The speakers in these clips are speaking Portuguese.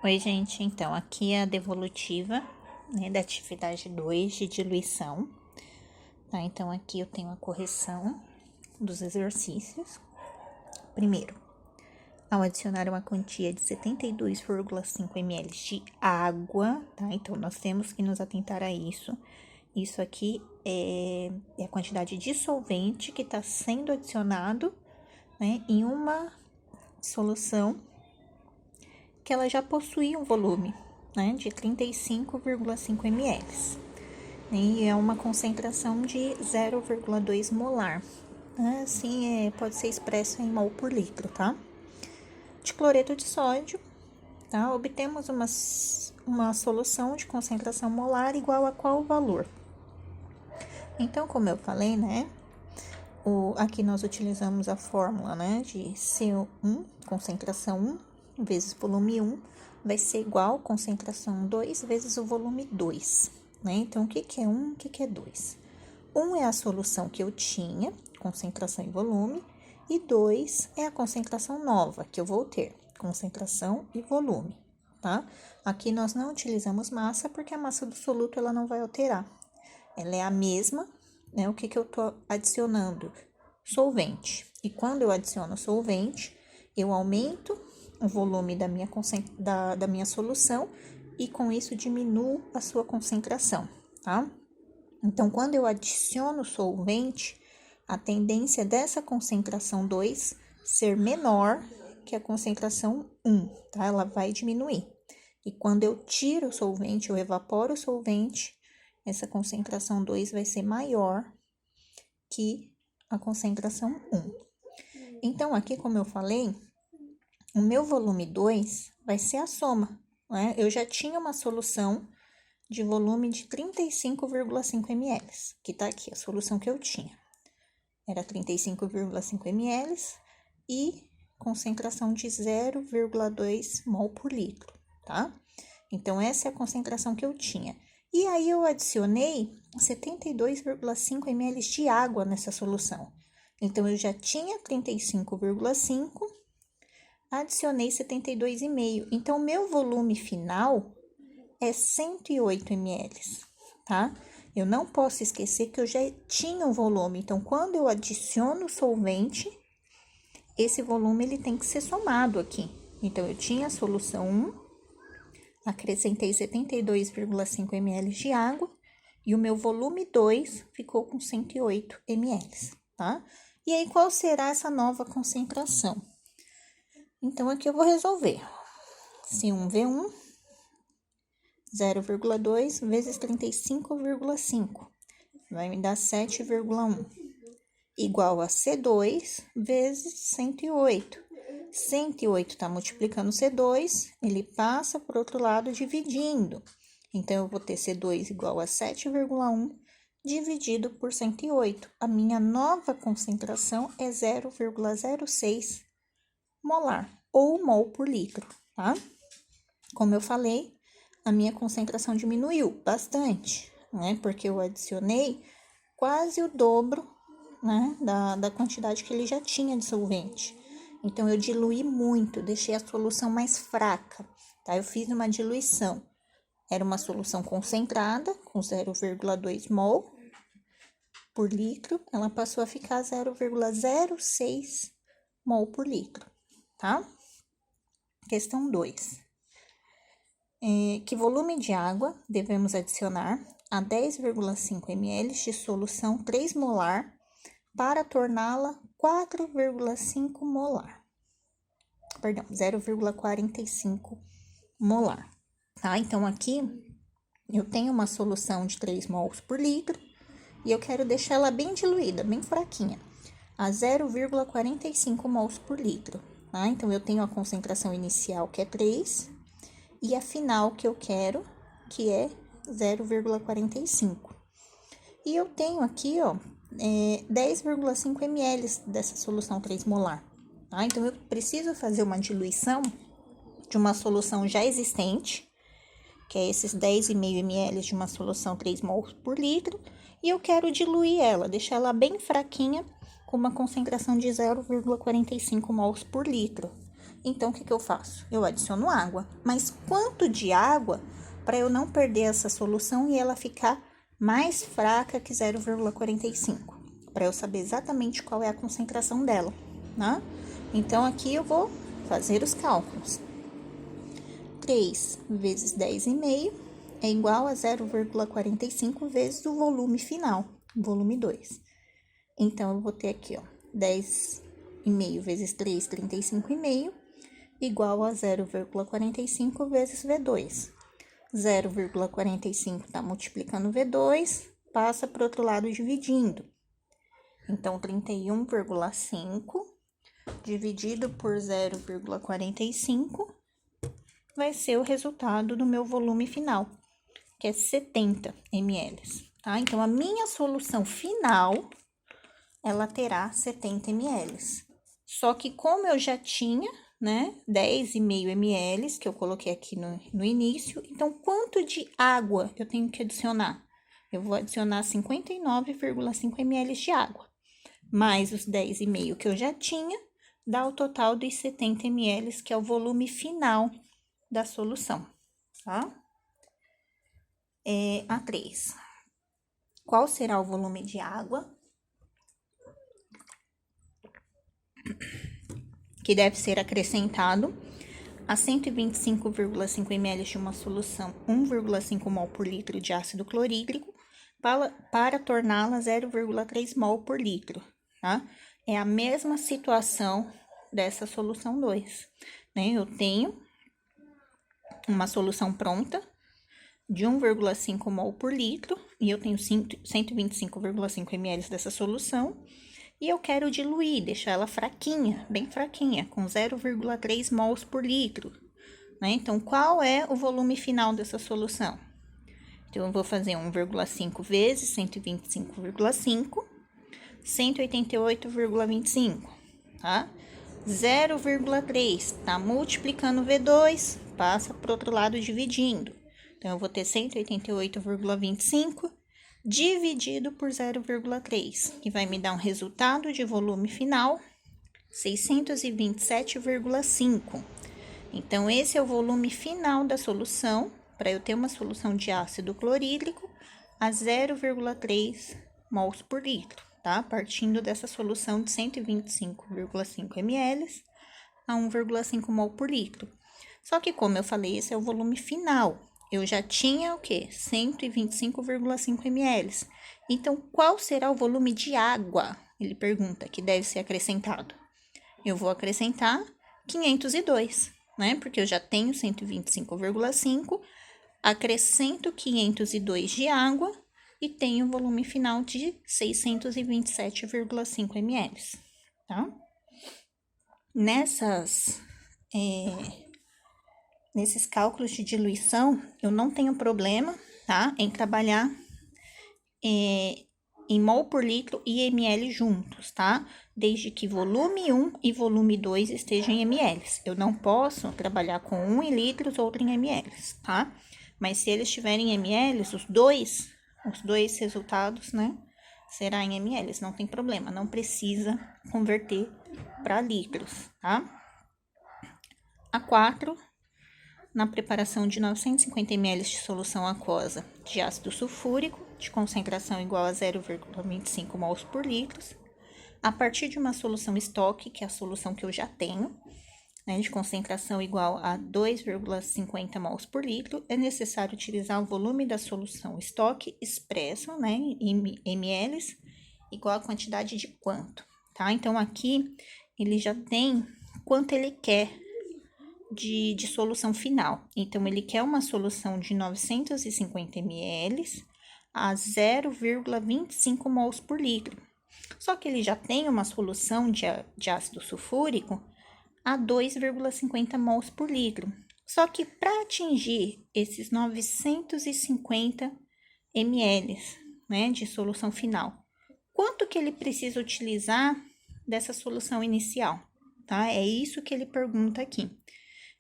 Oi, gente. Então, aqui é a devolutiva, né, da atividade 2 de diluição, tá? Então, aqui eu tenho a correção dos exercícios. Primeiro, ao adicionar uma quantia de 72,5 ml de água, tá? Então, nós temos que nos atentar a isso. Isso aqui é a quantidade de solvente que está sendo adicionado, né, em uma solução que ela já possui um volume, né, de 35,5 ml. E é uma concentração de 0,2 molar. Assim, pode ser expresso em mol por litro, tá? De cloreto de sódio, tá? Obtemos uma solução de concentração molar igual a qual valor? Então, como eu falei, né? Aqui nós utilizamos a fórmula, né, de CO1, concentração 1, vezes volume 1, vai ser igual concentração 2 vezes o volume 2, né? Então, o que é 1, o que é 2? 1 é a solução que eu tinha, concentração e volume, e 2 é a concentração nova que eu vou ter, concentração e volume, tá? Aqui nós não utilizamos massa, porque a massa do soluto ela não vai alterar. Ela é a mesma, né? O que eu tô adicionando? Solvente. E quando eu adiciono solvente, eu aumento o volume da minha solução e com isso diminuo a sua concentração, tá? Então, quando eu adiciono solvente, a tendência dessa concentração 2 ser menor que a concentração 1, tá? Ela vai diminuir. E quando eu tiro o solvente, eu evaporo o solvente, essa concentração 2 vai ser maior que a concentração 1. Então, aqui, como eu falei, o meu volume 2 vai ser a soma, né? Eu já tinha uma solução de volume de 35,5 ml, que tá aqui, a solução que eu tinha. Era 35,5 ml e concentração de 0,2 mol por litro, tá? Então, essa é a concentração que eu tinha. E aí, eu adicionei 72,5 ml de água nessa solução. Então, eu já tinha 35,5, adicionei 72,5. Então, meu volume final é 108 ml, tá? Eu não posso esquecer que eu já tinha um volume. Então, quando eu adiciono solvente, esse volume ele tem que ser somado aqui. Então, eu tinha a solução 1, acrescentei 72,5 ml de água e o meu volume 2 ficou com 108 ml, tá? E aí, qual será essa nova concentração? Então, aqui eu vou resolver. C1V1, 0,2 vezes 35,5, vai me dar 7,1, igual a C2 vezes 108. 108 tá multiplicando C2, ele passa por outro lado dividindo. Então, eu vou ter C2 igual a 7,1 dividido por 108. A minha nova concentração é 0,06 molar, ou mol por litro, tá? Como eu falei, a minha concentração diminuiu bastante, né? Porque eu adicionei quase o dobro, né, da quantidade que ele já tinha de solvente. Então, eu diluí muito, deixei a solução mais fraca, tá? Eu fiz uma diluição. Era uma solução concentrada, com 0,2 mol por litro, ela passou a ficar 0,06 mol por litro, tá? Questão 2. Que volume de água devemos adicionar a 10,5 ml de solução 3 molar para torná-la 4,5 molar. Perdão, 0,45 molar. Tá? Então, aqui eu tenho uma solução de 3 mols por litro e eu quero deixar ela bem diluída, bem fraquinha, a 0,45 mols por litro. Tá? Então, eu tenho a concentração inicial, que é 3, e a final que eu quero, que é 0,45. E eu tenho aqui, ó, 10,5 ml dessa solução 3 molar. Tá? Então, eu preciso fazer uma diluição de uma solução já existente, que é esses 10,5 ml de uma solução 3 mols por litro, e eu quero diluir ela, deixar ela bem fraquinha, com uma concentração de 0,45 mols por litro. Então, o que eu faço? Eu adiciono água. Mas quanto de água para eu não perder essa solução e ela ficar mais fraca que 0,45? Para eu saber exatamente qual é a concentração dela, né? Então, aqui eu vou fazer os cálculos. 3 vezes 10,5 é igual a 0,45 vezes o volume final, volume 2. Então, eu vou ter aqui, ó, 10,5 vezes 3, 35,5, igual a 0,45 vezes V2. 0,45 tá multiplicando V2, passa para o outro lado dividindo. Então, 31,5 dividido por 0,45 vai ser o resultado do meu volume final, que é 70 ml, tá? Então, a minha solução final, ela terá 70 ml. Só que como eu já tinha, né, 10,5 ml, que eu coloquei aqui no início, então, quanto de água eu tenho que adicionar? Eu vou adicionar 59,5 ml de água, mais os 10,5 que eu já tinha, dá o total dos 70 ml, que é o volume final da solução, tá? A 3. Qual será o volume de água que deve ser acrescentado a 125,5 ml de uma solução 1,5 mol por litro de ácido clorídrico para torná-la 0,3 mol por litro, tá? É a mesma situação dessa solução 2, né? Eu tenho uma solução pronta de 1,5 mol por litro e eu tenho 125,5 ml dessa solução e eu quero diluir, deixar ela fraquinha, bem fraquinha, com 0,3 mols por litro, né? Então, qual é o volume final dessa solução? Então, eu vou fazer 1,5 vezes 125,5, 188,25, tá? 0,3, tá multiplicando V2, passa para o outro lado dividindo. Então, eu vou ter 188,25 dividido por 0,3, que vai me dar um resultado de volume final, 627,5. Então, esse é o volume final da solução, para eu ter uma solução de ácido clorídrico a 0,3 mols por litro, tá? Partindo dessa solução de 125,5 ml a 1,5 mol por litro. Só que, como eu falei, esse é o volume final. Eu já tinha o quê? 125,5 ml. Então, qual será o volume de água? Ele pergunta, que deve ser acrescentado. Eu vou acrescentar 502, né? Porque eu já tenho 125,5, acrescento 502 de água e tenho o volume final de 627,5 ml, tá? Nesses cálculos de diluição, eu não tenho problema, tá? Em trabalhar em mol por litro e ml juntos, tá? Desde que volume 1 e volume 2 estejam em ml. Eu não posso trabalhar com 1 em litros, outro em ml, tá? Mas se eles estiverem em ml, os dois resultados, né? Será em ml, não tem problema, não precisa converter para litros, tá? A 4, na preparação de 950 ml de solução aquosa de ácido sulfúrico, de concentração igual a 0,25 mols por litro, a partir de uma solução estoque, que é a solução que eu já tenho, né, de concentração igual a 2,50 mols por litro, é necessário utilizar o volume da solução estoque expresso, né, em ml, igual a quantidade de quanto, tá? Então, aqui, ele já tem quanto ele quer de solução final. Então, ele quer uma solução de 950 ml a 0,25 mols por litro. Só que ele já tem uma solução de ácido sulfúrico a 2,50 mols por litro. Só que para atingir esses 950 ml, né, de solução final, quanto que ele precisa utilizar dessa solução inicial, tá? É isso que ele pergunta aqui.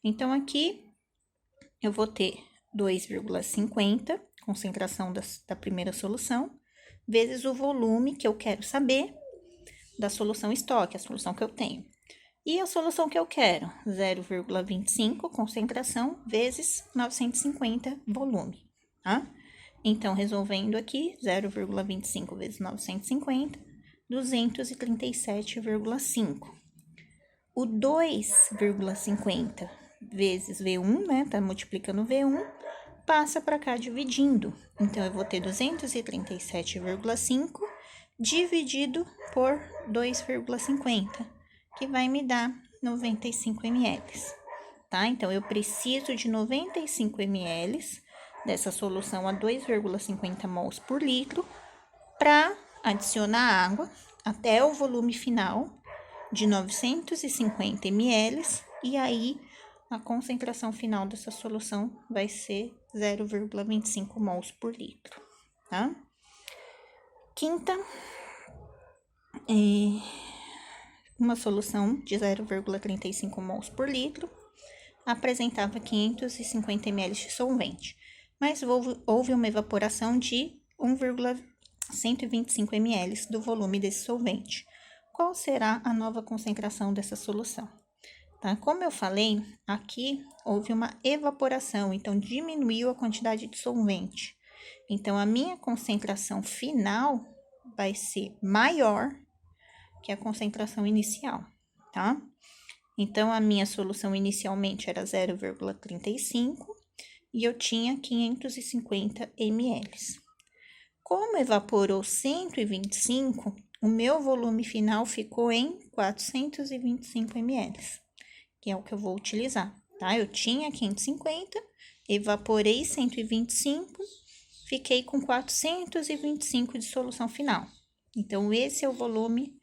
Então, aqui, eu vou ter 2,50, concentração da primeira solução, vezes o volume que eu quero saber da solução estoque, a solução que eu tenho. E a solução que eu quero? 0,25 concentração vezes 950 volume, tá? Então, resolvendo aqui, 0,25 vezes 950, 237,5. O 2,50 vezes V1, né? Tá multiplicando V1, passa para cá dividindo. Então, eu vou ter 237,5 dividido por 2,50, que vai me dar 95 ml, tá? Então, eu preciso de 95 ml dessa solução a 2,50 mols por litro para adicionar água até o volume final de 950 ml, e aí a concentração final dessa solução vai ser 0,25 mols por litro, tá? Quinta, uma solução de 0,35 mols por litro apresentava 550 ml de solvente, mas houve uma evaporação de 1,125 ml do volume desse solvente. Qual será a nova concentração dessa solução? Tá? Como eu falei, aqui houve uma evaporação, então diminuiu a quantidade de solvente. Então, a minha concentração final vai ser maior que a concentração inicial, tá? Então, a minha solução inicialmente era 0,35 e eu tinha 550 ml. Como evaporou 125, o meu volume final ficou em 425 ml, que é o que eu vou utilizar, tá? Eu tinha 550, evaporei 125, fiquei com 425 de solução final. Então, esse é o volume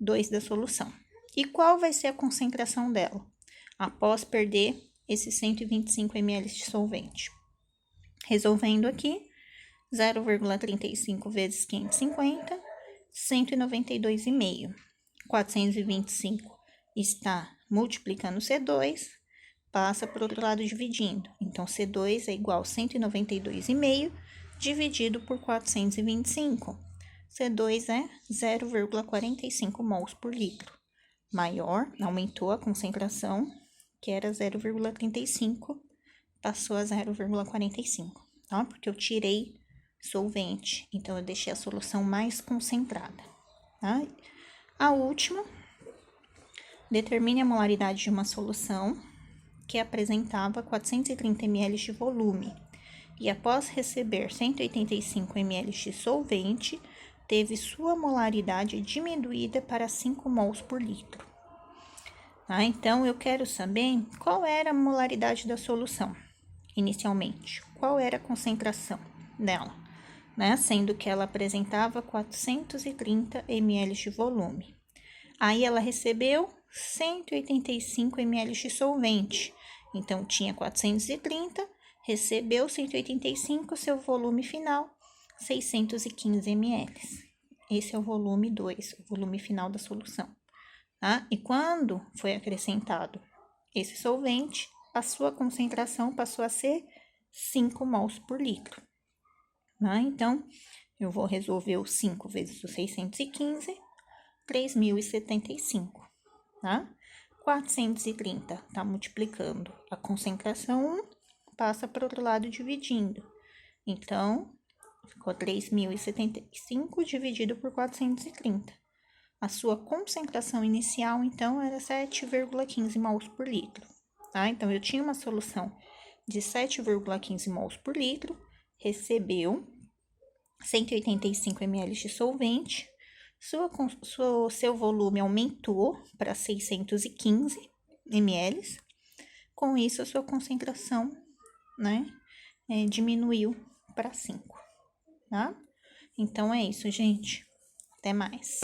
2 da solução. E qual vai ser a concentração dela após perder esses 125 ml de solvente? Resolvendo aqui, 0,35 vezes 550, 192,5. 425 está multiplicando C2, passa para o outro lado dividindo. Então, C2 é igual a 192,5 dividido por 425. C2 é 0,45 mols por litro. Maior, aumentou a concentração, que era 0,35, passou a 0,45, tá? Porque eu tirei solvente, então eu deixei a solução mais concentrada, tá? A última, determine a molaridade de uma solução que apresentava 430 ml de volume e após receber 185 ml de solvente, teve sua molaridade diminuída para 5 mols por litro. Tá? Então, eu quero saber qual era a molaridade da solução inicialmente, qual era a concentração dela, né? Sendo que ela apresentava 430 ml de volume. Aí, ela recebeu 185 ml de solvente, então tinha 430, recebeu 185, seu volume final, 615 ml. Esse é o volume 2, o volume final da solução, tá? E quando foi acrescentado esse solvente, a sua concentração passou a ser 5 mols por litro, tá? Então, eu vou resolver o 5 vezes o 615, 3.075, tá? 430 tá multiplicando a concentração 1, passa para o outro lado dividindo. Então, ficou 3.075 dividido por 430. A sua concentração inicial, então, era 7,15 mols por litro, tá? Então, eu tinha uma solução de 7,15 mols por litro, recebeu 185 ml de solvente, seu volume aumentou para 615 ml, com isso a sua concentração, né, diminuiu para 5, tá? Então, é isso, gente. Até mais.